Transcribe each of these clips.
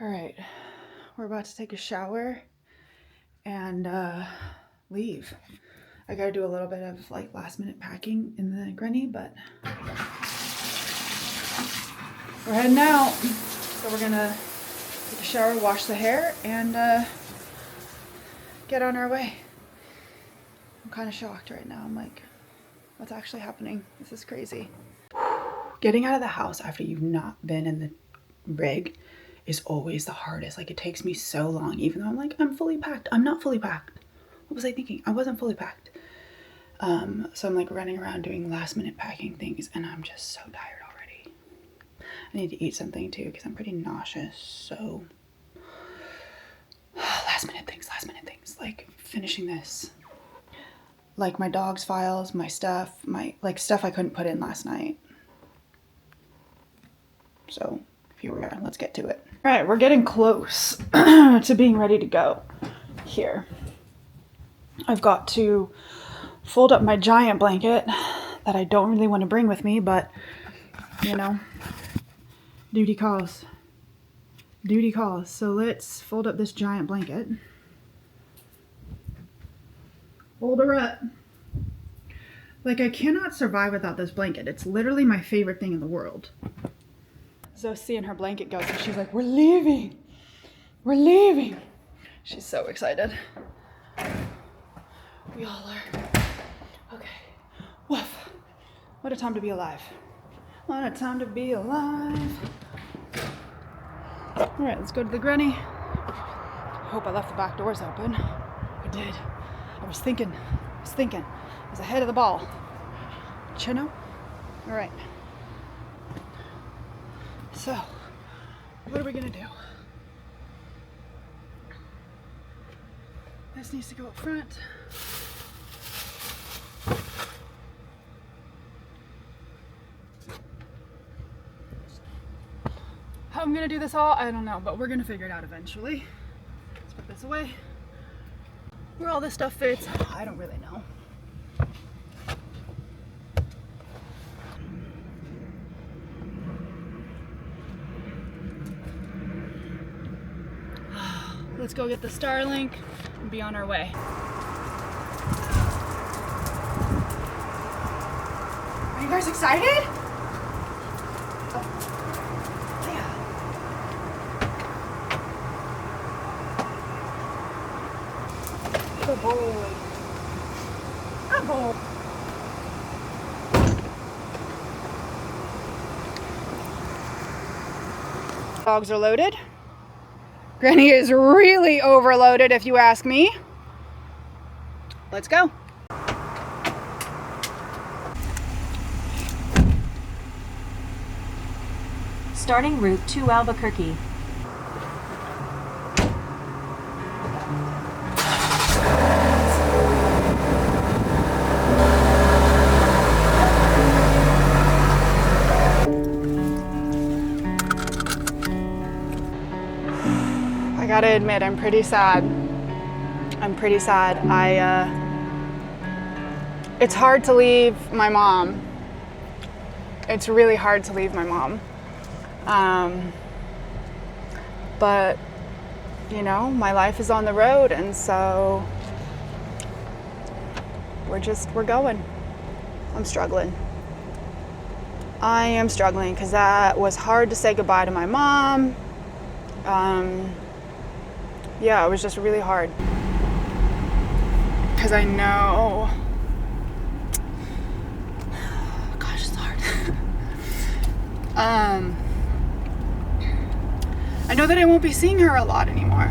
All right, we're about to take a shower and leave. I gotta do a little bit of like last minute packing in the Grenny, but we're heading out. So we're gonna take a shower, wash the hair, and get on our way. I'm kind of shocked right now. I'm like, what's actually happening? This is crazy. Getting out of the house after you've not been in the rig is always the hardest. Like, it takes me so long, even though I'm like, I'm fully packed. I'm not fully packed. What was I thinking? I wasn't fully packed. So I'm like running around doing last minute packing things, and I'm just so tired already. I need to eat something too because I'm pretty nauseous. So last minute things, like finishing this, like my dog's files, my stuff, stuff I couldn't put in last night. So here we are, let's get to it. All right, we're getting close to being ready to go here. I've got to fold up my giant blanket that I don't really want to bring with me, but you know, duty calls. Duty calls. So let's fold up this giant blanket. Fold her up. Like, I cannot survive without this blanket. It's literally my favorite thing in the world. Zoe's seeing her blanket go, so she's like, we're leaving. We're leaving. She's so excited. We all are. Okay. Woof. What a time to be alive. What a time to be alive. All right, let's go to the Granny. Hope I left the back doors open. I did. I was thinking. I was ahead of the ball. Chino? All right. So, what are we gonna do? This needs to go up front. How I'm gonna do this all, I don't know, but we're gonna figure it out eventually. Let's put this away. Where all this stuff fits, I don't really know. Let's go get the Starlink and be on our way. Are you guys excited? Oh. Yeah. Good boy. Good boy. Dogs are loaded. Granny is really overloaded, if you ask me. Let's go. Starting route to Albuquerque. I gotta admit, I'm pretty sad. It's hard to leave my mom. It's really hard to leave my mom. But, you know, my life is on the road, and so we're going. I'm struggling. I am struggling because that was hard to say goodbye to my mom. Yeah, it was just really hard. Because I know, gosh, it's hard. I know that I won't be seeing her a lot anymore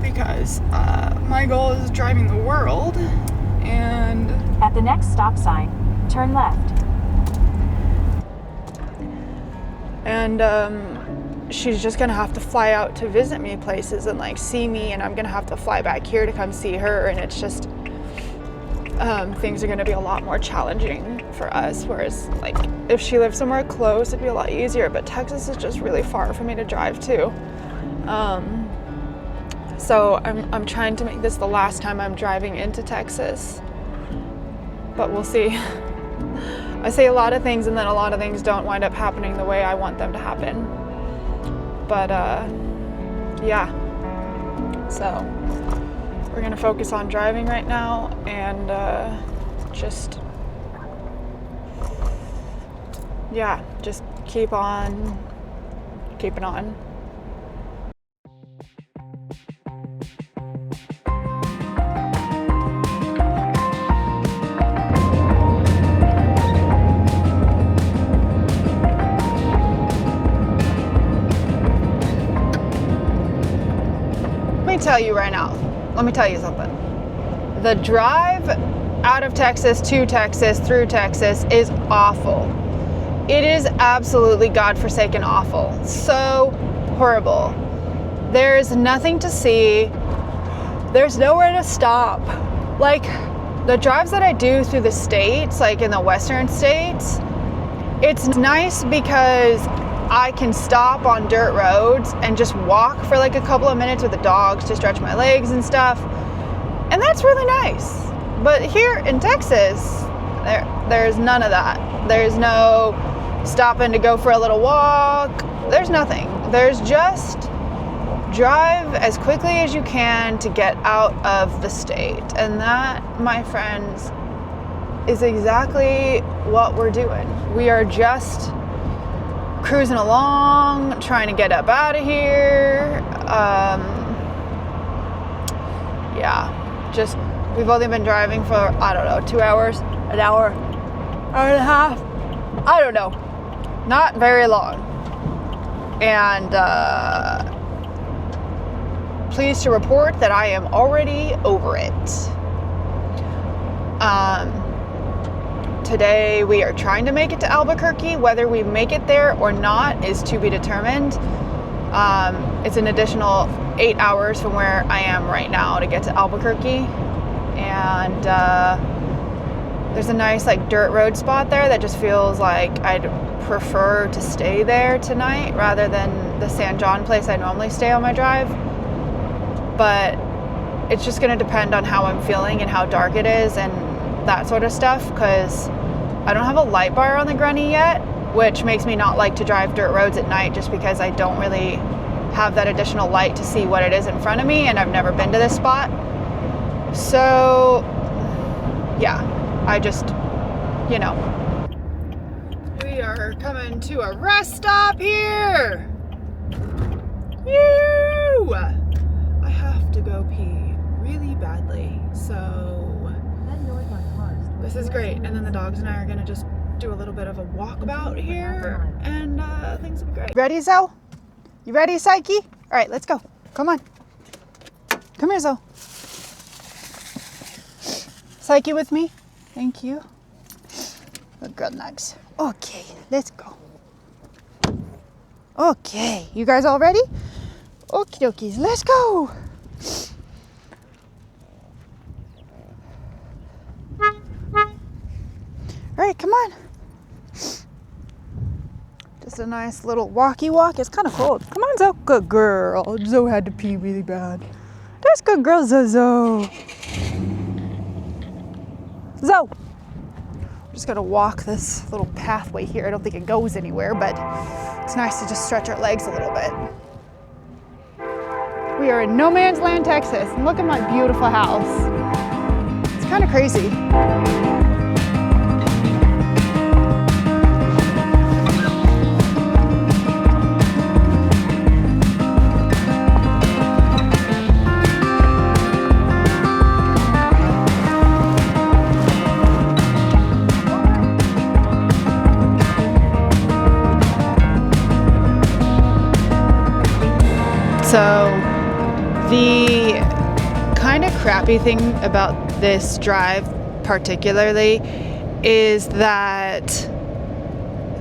because my goal is driving the world, and at the next stop sign, turn left. And she's just gonna have to fly out to visit me places and like see me, and I'm gonna have to fly back here to come see her, and it's just things are gonna be a lot more challenging for us, whereas like if she lived somewhere close it'd be a lot easier, but Texas is just really far for me to drive to. So I'm trying to make this the last time I'm driving into Texas, but we'll see. I say a lot of things and then a lot of things don't wind up happening the way I want them to happen. But yeah. So we're gonna focus on driving right now and just keep on keeping on. Let me tell you something. The drive out of Texas to Texas through Texas is awful. It is absolutely godforsaken awful. So horrible. There's nothing to see. There's nowhere to stop. Like the drives that I do through the states, like in the western states, it's nice because I can stop on dirt roads and just walk for like a couple of minutes with the dogs to stretch my legs and stuff. And that's really nice. But here in Texas, there's none of that. There's no stopping to go for a little walk. There's nothing. There's just drive as quickly as you can to get out of the state. And that, my friends, is exactly what we're doing. We are just cruising along, trying to get up out of here. We've only been driving for, I don't know, 2 hours, an hour, hour and a half. I don't know. Not very long. And pleased to report that I am already over it. Today we are trying to make it to Albuquerque. Whether we make it there or not is to be determined. It's an additional 8 hours from where I am right now to get to Albuquerque. And there's a nice like dirt road spot there that just feels like I'd prefer to stay there tonight rather than the San John place I normally stay on my drive. But it's just going to depend on how I'm feeling and how dark it is and that sort of stuff, because I don't have a light bar on the Grenadier yet, which makes me not like to drive dirt roads at night just because I don't really have that additional light to see what it is in front of me, and I've never been to this spot. So yeah, I just, you know. We are coming to a rest stop here. Ew! I have to go pee really badly, so this is great. And then the dogs and I are gonna just do a little bit of a walkabout here, and things will be great. Ready, Zoe? You ready, Psyche? All right, let's go. Come on. Come here, Zoe. Psyche with me. Thank you. Good girl, Nugs. Okay, let's go. Okay, you guys all ready? Okie dokies, let's go. All right, come on. Just a nice little walkie walk. It's kind of cold. Come on, Zoe. Good girl. Zoe had to pee really bad. That's good girl, Zoe. Zoe. I'm just gonna walk this little pathway here. I don't think it goes anywhere, but it's nice to just stretch our legs a little bit. We are in no man's land, Texas, and look at my beautiful house. It's kind of crazy. So the kind of crappy thing about this drive particularly is that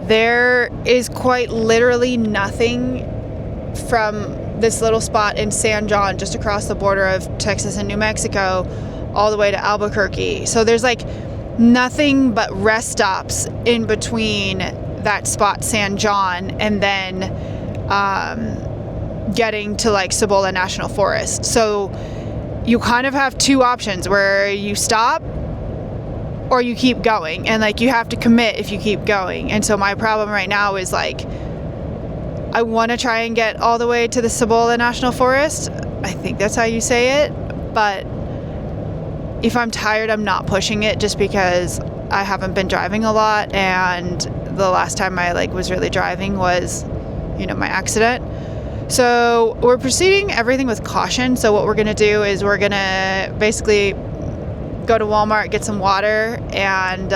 there is quite literally nothing from this little spot in San John, just across the border of Texas and New Mexico, all the way to Albuquerque. So there's like nothing but rest stops in between that spot, San John, and then getting to like Cibola National Forest. So you kind of have two options where you stop or you keep going, and like you have to commit if you keep going. And so my problem right now is like I want to try and get all the way to the Cibola National Forest. I think that's how you say it. But if I'm tired, I'm not pushing it just because I haven't been driving a lot. And the last time I was really driving was, my accident. So we're proceeding everything with caution. So what we're going to do is we're going to basically go to Walmart, get some water, and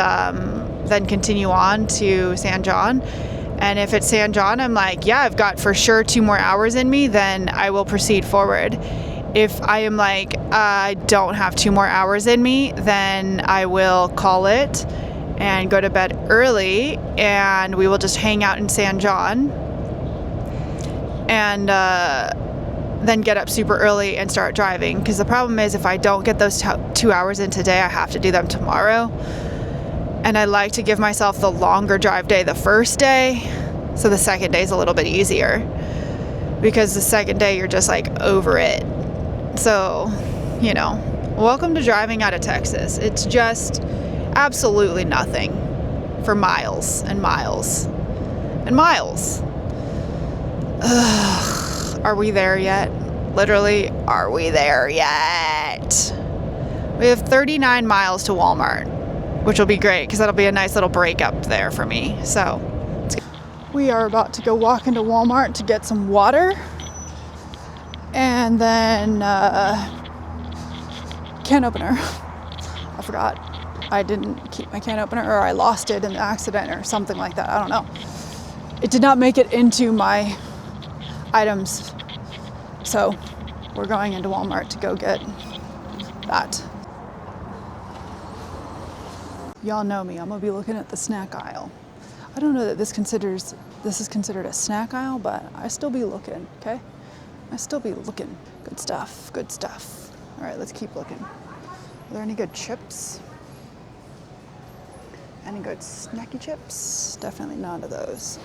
then continue on to San John. And if it's San John, I'm like, yeah, I've got for sure 2 more hours in me, then I will proceed forward. If I am like, I don't have 2 more hours in me, then I will call it and go to bed early, and we will just hang out in San John and then get up super early and start driving. Because the problem is, if I don't get those 2 hours in today, I have to do them tomorrow. And I like to give myself the longer drive day the first day, so the second day is a little bit easier, because the second day you're just over it. So, welcome to driving out of Texas. It's just absolutely nothing for miles and miles and miles. Ugh, are we there yet? Literally, are we there yet? We have 39 miles to Walmart, which will be great because that'll be a nice little break up there for me. So we are about to go walk into Walmart to get some water, and then can opener. I forgot. I didn't keep my can opener, or I lost it in the accident or something like that. I don't know. It did not make it into my items. So we're going into Walmart to go get that. Y'all know me. I'm gonna be looking at the snack aisle. I don't know that this is considered a snack aisle, but I still be looking, okay? I still be looking. Good stuff, good stuff. All right, let's keep looking. Are there any good chips? Any good snacky chips? Definitely none of those.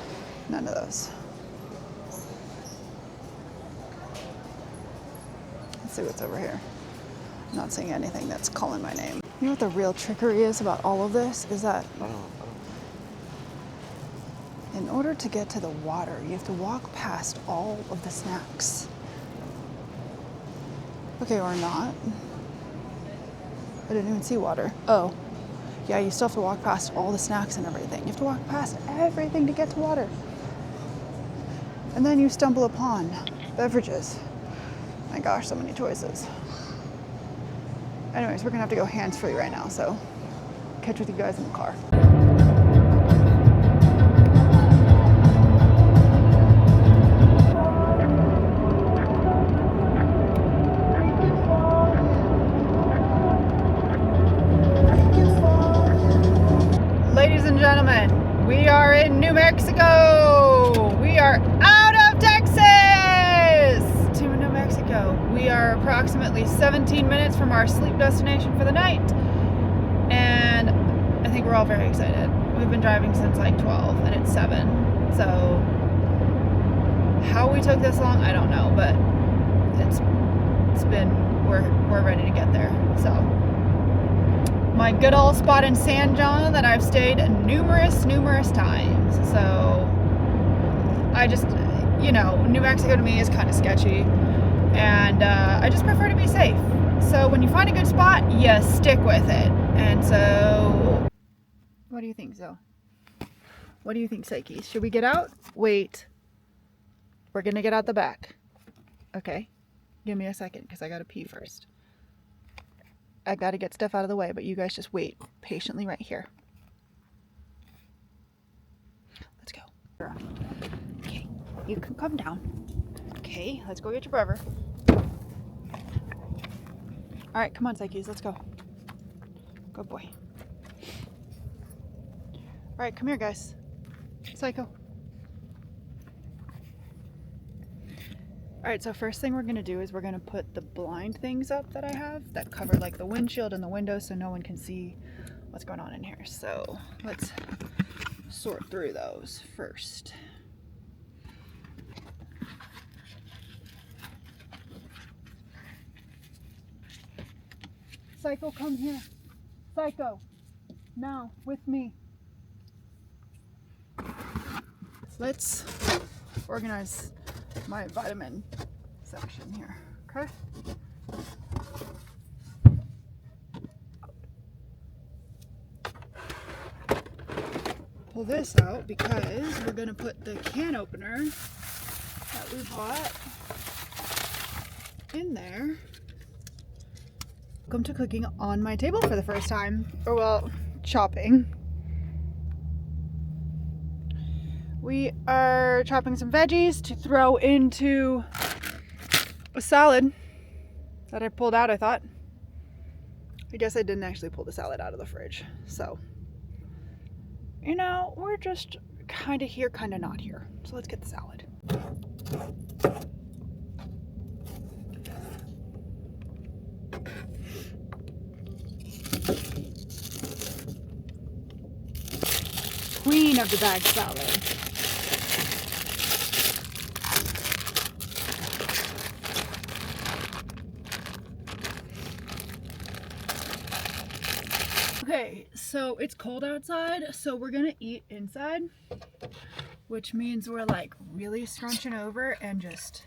None of those. Let's see what's over here. I'm not seeing anything that's calling my name. You know what the real trickery is about all of this? Is that in order to get to the water, you have to walk past all of the snacks. Okay, or not. I didn't even see water. Oh, yeah, you still have to walk past all the snacks and everything. You have to walk past everything to get to water. And then you stumble upon beverages. My gosh, so many choices. Anyways, we're gonna have to go hands-free right now, so catch with you guys in the car. Ladies and gentlemen, we are in New Mexico. We are out of Texas to New Mexico. We are approximately 17 minutes from our sleep destination for the night, and I think we're all very excited. We've been driving since 12 and it's 7, so how we took this long, I don't know, but we're ready to get there. So my good old spot in San John that I've stayed numerous times. So I just, New Mexico to me is kind of sketchy, and I just prefer to be safe. So when you find a good spot, you stick with it. And so, what do you think, Zoe? What do you think, Psyche? Should we get out? Wait. We're gonna get out the back. Okay. Give me a second, because I gotta pee first. I gotta get stuff out of the way, but you guys just wait patiently right here. Let's go. Okay, you can come down. Okay, let's go get your brother. All right, come on, Psyches, let's go. Good boy. All right, come here, guys. Psycho. All right, so first thing we're gonna do is we're gonna put the blind things up that I have that cover the windshield and the windows, so no one can see what's going on in here. So let's sort through those first. Psycho, come here. Psycho, now with me. Let's organize my vitamin section here. Okay. Pull this out because we're gonna put the can opener that we bought in there. Welcome to cooking on my table for the first time, or well, chopping. We are chopping some veggies to throw into a salad that I pulled out, I thought. I guess I didn't actually pull the salad out of the fridge, so you know, we're just kind of here, kind of not here. So let's get the salad. Queen of the bag salad. Okay, so it's cold outside, so we're gonna eat inside, which means we're like really scrunching over and just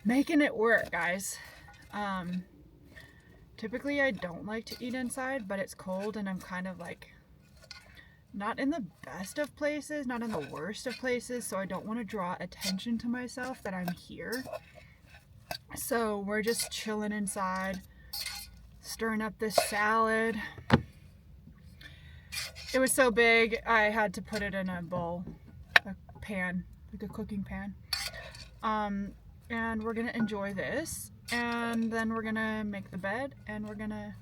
making it work, guys. Typically I don't like to eat inside, but it's cold and I'm kind of like not in the best of places, not in the worst of places, so I don't want to draw attention to myself that I'm here. So we're just chilling inside, stirring up this salad. It was so big, I had to put it in a bowl, a pan, like a cooking pan. And we're gonna enjoy this, and then we're gonna make the bed, and we're gonna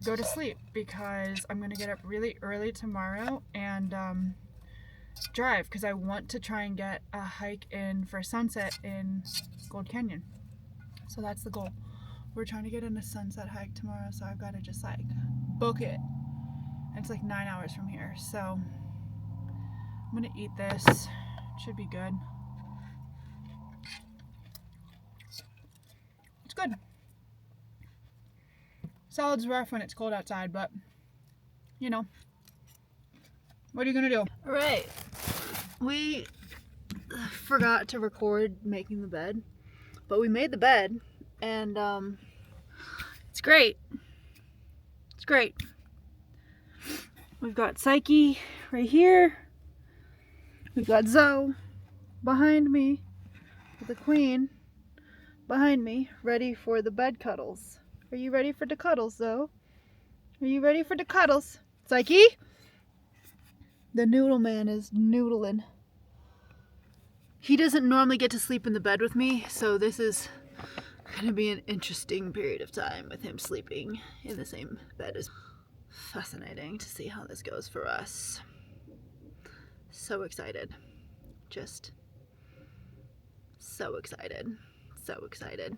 go to sleep because I'm gonna get up really early tomorrow and drive because I want to try and get a hike in for sunset in Gold Canyon. So that's the goal. We're trying to get in a sunset hike tomorrow, so I've got to just like book it. It's like 9 hours from here, so I'm gonna eat this. It should be good. It's good. Salad's rough when it's cold outside, but you know, what are you gonna do? All right, we forgot to record making the bed, but we made the bed, and it's great. It's great. We've got Psyche right here. We've got Zoe behind me, the queen behind me, ready for the bed cuddles. Are you ready for the cuddles, Zoe? Are you ready for the cuddles? Psyche? The noodle man is noodling. He doesn't normally get to sleep in the bed with me, so this is going to be an interesting period of time with him sleeping in the same bed as me. Fascinating to see how this goes for us. So excited. Just so excited. So excited.